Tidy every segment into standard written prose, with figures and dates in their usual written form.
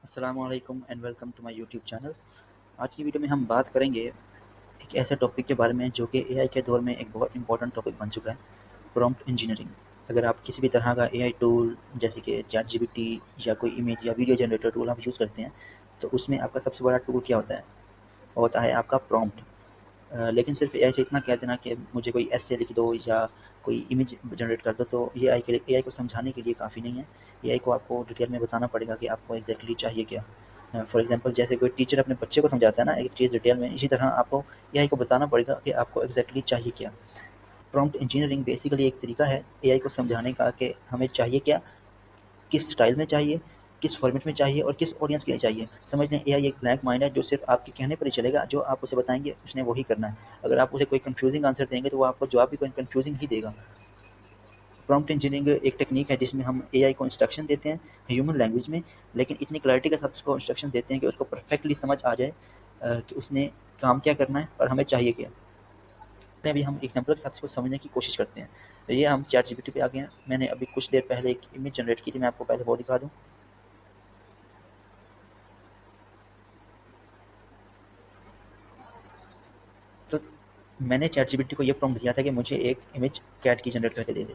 अस्सलामुअलैकुम and welcome to my YouTube channel. आज की वीडियो में हम बात करेंगे एक ऐसे टॉपिक के बारे में जो कि एआई के दौर में एक बहुत इंपॉर्टेंट टॉपिक बन चुका है, प्रॉम्प्ट इंजीनियरिंग। अगर आप किसी भी तरह का एआई टूल जैसे कि चैटजीपीटी या कोई इमेज या वीडियो जनरेटर टूल आप यूज़ करते हैं, तो उसमें आपका सबसे बड़ा टूल क्या होता है? होता है आपका प्रॉम्प्ट। लेकिन सिर्फ एआई से इतना कह देना कि मुझे कोई ऐसे लिख दो या कोई इमेज जनरेट कर दो, तो ये एआई को समझाने के लिए काफ़ी नहीं है। एआई को आपको डिटेल में बताना पड़ेगा कि आपको एग्जैक्टली चाहिए क्या। फॉर एग्जांपल जैसे कोई टीचर अपने बच्चे को समझाता है ना एक चीज़ डिटेल में, इसी तरह आपको एआई को बताना पड़ेगा कि आपको एग्जैक्टली चाहिए क्या। प्रॉम्प्ट इंजीनियरिंग बेसिकली एक तरीका है एआई को समझाने का कि हमें चाहिए क्या, किस स्टाइल में चाहिए, किस फॉर्मेट में चाहिए और किस ऑडियंस के लिए चाहिए। समझ लें एआई एक ब्लैंक माइंड है जो सिर्फ आपके कहने पर ही चलेगा, जो आप उसे बताएंगे उसने वही करना है। अगर आप उसे कोई कंफ्यूजिंग आंसर देंगे तो वो आपको जवाब भी कोई कंफ्यूजिंग ही देगा। प्रॉम्प्ट इंजीनियरिंग एक टेक्नीक है जिसमें हम एआई को इंस्ट्रक्शन देते हैं ह्यूमन लैंग्वेज में, लेकिन इतनी क्लैरिटी के साथ उसको इंस्ट्रक्शन देते हैं कि उसको परफेक्टली समझ आ जाए कि उसने काम क्या करना है और हमें चाहिए क्या। अभी हम एग्जाम्पल के साथ इसको समझने की कोशिश करते हैं। तो ये हम चैट जीपीटी पे आ गए हैं। मैंने अभी कुछ देर पहले एक इमेज जनरेट की थी, मैं आपको पहले वो दिखा दूँ। तो मैंने चैटजीपीटी को ये प्रॉम्प्ट दिया था कि मुझे एक इमेज कैट की जनरेट करके दे दे।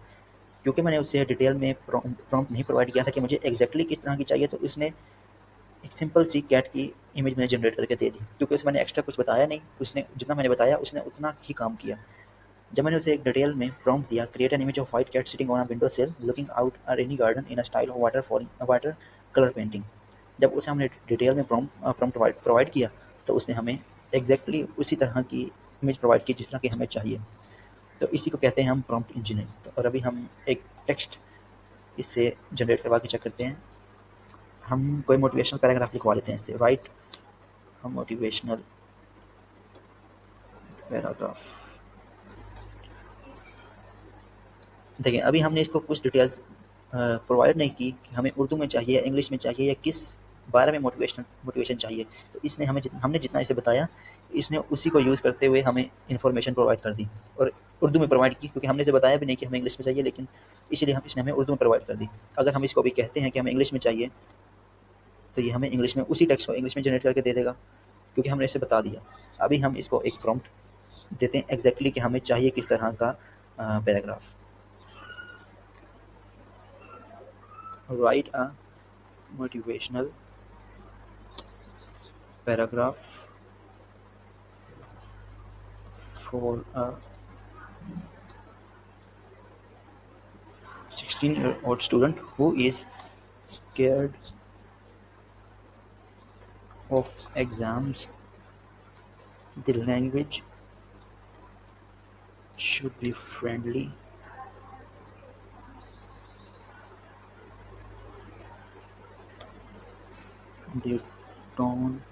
क्योंकि मैंने उससे डिटेल में प्रॉम्प्ट नहीं प्रोवाइड किया था कि मुझे एग्जैक्टली किस तरह की चाहिए, तो इसने एक सिंपल सी कैट की इमेज मैंने जनरेट करके दे दी। क्योंकि उसमें मैंने एक्स्ट्रा कुछ बताया नहीं, उसने जितना मैंने बताया उसने उतना ही काम किया। जब मैंने उसे एक डिटेल में प्रॉम्प्ट दिया, create an image of white cat sitting on a window sill looking out a rainy garden in a style of water colour painting. जब उसे हमने डिटेल में प्रॉम्प्ट प्रोवाइड किया, तो उसने हमें एग्जैक्टली उसी तरह की इमेज प्रोवाइड की जिस तरह की हमें चाहिए। तो इसी को कहते हैं हम प्रॉम्प्ट इंजीनियरिंग। तो और अभी हम एक टेक्स्ट इससे जनरेट करवा के चेक करते हैं। हम कोई मोटिवेशनल पैराग्राफ लिखवा लेते हैं इससे, राइट हम मोटिवेशनल पैराग्राफ। देखिए अभी हमने इसको कुछ डिटेल्स प्रोवाइड नहीं की कि हमें उर्दू में चाहिए, इंग्लिश में चाहिए या किस बारे में मोटिवेशन चाहिए। तो इसने हमने जितना इसे बताया, इसने उसी को यूज़ करते हुए हमें इन्फॉर्मेशन प्रोवाइड कर दी और उर्दू में प्रोवाइड की, क्योंकि हमने इसे बताया भी नहीं कि हमें इंग्लिश में चाहिए, लेकिन इसलिए हम इसने हमें उर्दू में प्रोवाइड कर दी। अगर हम इसको भी कहते हैं कि हमें इंग्लिश में चाहिए, तो ये हमें इंग्लिश में उसी टेक्स्ट को इंग्लिश में जनरेट करके दे देगा, क्योंकि हमने इसे बता दिया। अभी हम इसको एक प्रॉम्प्ट देते हैं एग्जैक्टली कि हमें चाहिए किस तरह का paragraph. Right a motivational paragraph for a 16-year-old student who is scared of exams. The language should be friendly. The tone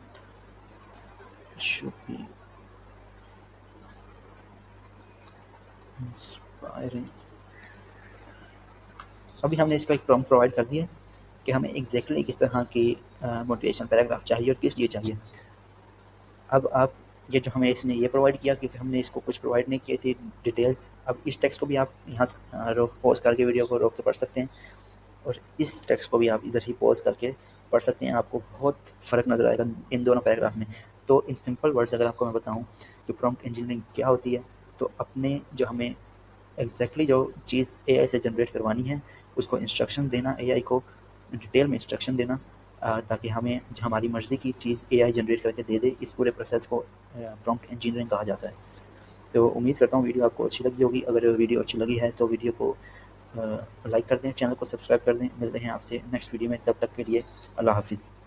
should be inspiring. अभी हमने इसका एक प्रॉम्प्ट प्रोवाइड कर दिया कि हमें एग्जैक्टली किस तरह की मोटिवेशन पैराग्राफ चाहिए और किस लिए चाहिए। अब आप ये जो हमें इसने ये प्रोवाइड किया, क्योंकि हमने इसको कुछ प्रोवाइड नहीं किए थे डिटेल्स। अब इस टेक्स्ट को भी आप यहाँ रोक पॉज करके वीडियो को रोक के पढ़ सकते हैं, और इस टेक्स्ट को भी आप इधर ही पॉज करके पढ़ सकते हैं। आपको बहुत फ़र्क नज़र आएगा इन दोनों पैराग्राफ में। तो इन सिंपल वर्ड्स अगर आपको मैं बताऊँ कि प्रॉम्प्ट इंजीनियरिंग क्या होती है, तो अपने जो हमें एग्जैक्टली जो चीज़ एआई से जनरेट करवानी है, उसको इंस्ट्रक्शन देना, एआई को डिटेल में इंस्ट्रक्शन देना, ताकि हमें जो हमारी मर्ज़ी की चीज़ एआई जनरेट करके दे दे। इस पूरे प्रोसेस को प्रॉम्प्ट इंजीनियरिंग कहा जाता है। तो उम्मीद करता हूँ वीडियो आपको अच्छी लगी होगी। अगर वीडियो अच्छी लगी है तो वीडियो को लाइक कर दें, चैनल को सब्सक्राइब कर दें। मिलते हैं आपसे नेक्स्ट वीडियो में, तब तक के लिए अल्लाह हाफ़िज़।